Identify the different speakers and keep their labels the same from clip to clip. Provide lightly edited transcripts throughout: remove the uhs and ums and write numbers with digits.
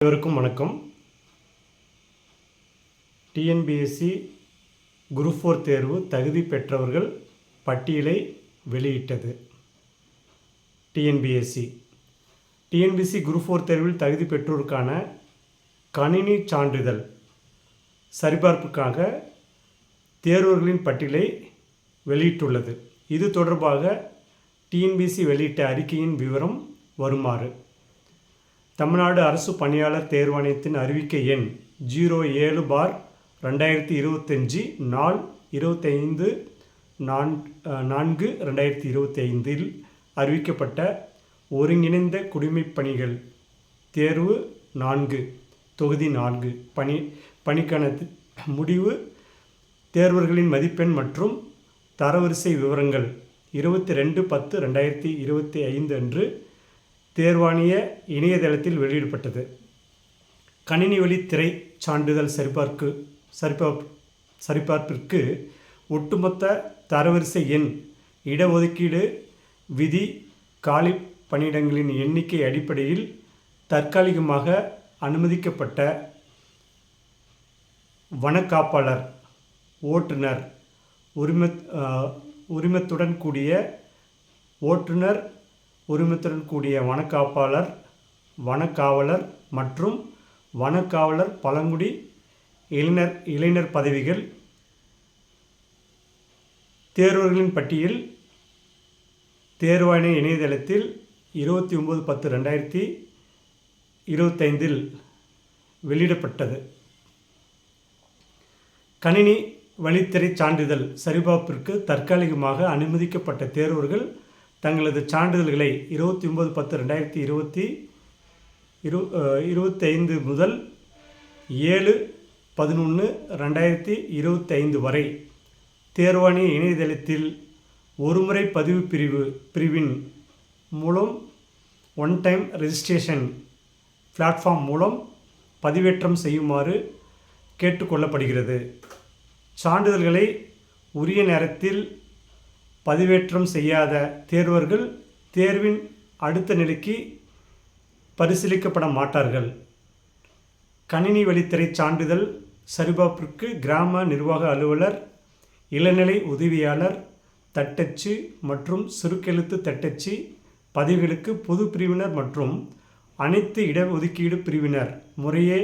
Speaker 1: அனைவருக்கும் வணக்கம். TNPSC group 4 தேர்வு தகுதி பெற்றவர்கள் பட்டியலை வெளியிட்டது. டிஎன்பிஎஸ்சி குரூப் 4 தேர்வில் தகுதி பெற்றோருக்கான கணினி சான்றிதழ் சரிபார்ப்புக்காக தேர்வர்களின் பட்டியலை வெளியிட்டுள்ளது. இது தொடர்பாக டிஎன்பிஎஸ்சி வெளியிட்ட அறிக்கையின் விவரம் வருமாறு: தமிழ்நாடு அரசு பணியாளர் தேர்வாணையத்தின் அறிவிக்கை எண் 07/2025 நாள் 25/4/2025 அறிவிக்கப்பட்ட ஒருங்கிணைந்த குடிமைப்பணிகள் தேர்வு 4 தொகுதி 4 பணிக்கான முடிவு, தேர்வர்களின் மதிப்பெண் மற்றும் தரவரிசை விவரங்கள் 22/10/2025 அன்று தேர்வாணைய இணையதளத்தில் வெளியிடப்பட்டது. கணினி வழி திரை சான்றிதழ் சரிபார்ப்பிற்கு ஒட்டுமொத்த தரவரிசை எண், இடஒதுக்கீடு விதி, காலி பணியிடங்களின் எண்ணிக்கை அடிப்படையில் தற்காலிகமாக அனுமதிக்கப்பட்ட வனக்காப்பாளர், ஓட்டுநர் உரிமத்துடன் கூடிய வனக்காப்பாளர், வனக்காவலர் மற்றும் வனக்காவலர் பழங்குடி இளைஞர் பதவிகள். தேர்வர்களின் பட்டியல் தேர்வாணைய இணையதளத்தில் 29/10/2025 வெளியிடப்பட்டது. கணினி வழித்திரை சான்றிதழ் சரிபார்ப்பிற்கு தற்காலிகமாக அனுமதிக்கப்பட்ட தேர்வர்கள் தங்களது சான்றிதழ்களை 29/10/2025 முதல் 7/11/2025 வரை தேர்வாணைய இணையதளத்தில் ஒருமுறை பதிவு பிரிவின் மூலம் ஒன் டைம் ரெஜிஸ்ட்ரேஷன் பிளாட்ஃபார்ம் மூலம் பதிவேற்றம் செய்யுமாறு கேட்டுக்கொள்ளப்படுகிறது. சான்றிதழ்களை உரிய நேரத்தில் பதிவேற்றம் செய்யாத தேர்வர்கள் தேர்வின் அடுத்த நிலைக்கு பரிசீலிக்கப்பட மாட்டார்கள். கணினி வழித்திரை சான்றிதழ் சரிபார்ப்பிற்கு கிராம நிர்வாக அலுவலர், இளநிலை உதவியாளர், தட்டச்சு மற்றும் சுருக்கெழுத்து தட்டச்சு பதவிகளுக்கு பொது பிரிவினர் மற்றும் அனைத்து இடஒதுக்கீடு பிரிவினர் முறையே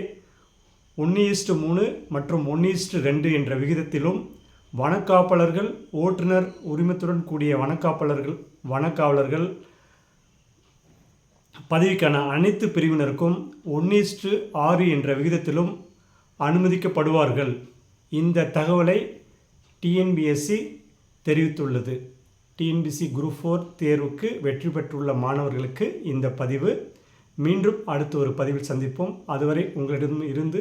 Speaker 1: 1:3 மற்றும் 1:2 என்ற விகிதத்திலும், வனக்காப்பாளர்கள், ஓட்டுநர் உரிமத்துடன் கூடிய வனக்காவலர்கள் பதவிக்கான அனைத்து பிரிவினருக்கும் 1:6 என்ற விகிதத்திலும் அனுமதிக்கப்படுவார்கள். இந்த தகவலை டிஎன்பிஎஸ்சி தெரிவித்துள்ளது. டிஎன்பிஎஸ்சி குரூப் 4 தேர்வுக்கு வெற்றி பெற்றுள்ள மாணவர்களுக்கு இந்த பதிவு. மீண்டும் அடுத்த ஒரு பதிவில் சந்திப்போம். அதுவரை உங்களிடம் இருந்து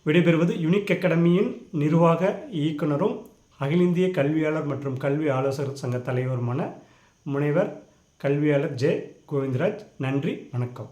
Speaker 1: விடைபெறுவது யுனிக் அகாடமியின் நிர்வாக இயக்குனரும் அகில இந்திய கல்வியாளர் மற்றும் கல்வி ஆலோசகர் சங்க தலைவருமான முனைவர் கல்வியாளர் ஜே. கோவிந்தராஜ். நன்றி, வணக்கம்.